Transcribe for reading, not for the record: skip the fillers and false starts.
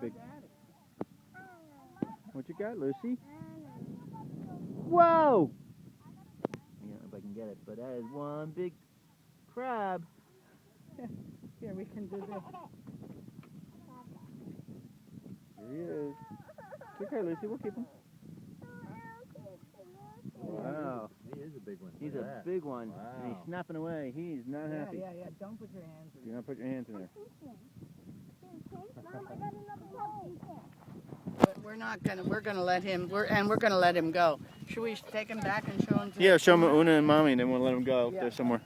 big. What you got, Lucy? Whoa! I don't know if I can get it, but that is one big crab. Here, we can do this. Here he is. It's okay, Lucy. We'll keep him. Wow. He is a big one. He's a big one. Wow. And he's snapping away. He's not happy. Yeah. Don't put your hands in Do not put your hands in there. But we're gonna let him, we're gonna let him go. Should we take him back and show him to Yeah, show him Una and Mommy, and then we'll let him go if Yeah. they're somewhere.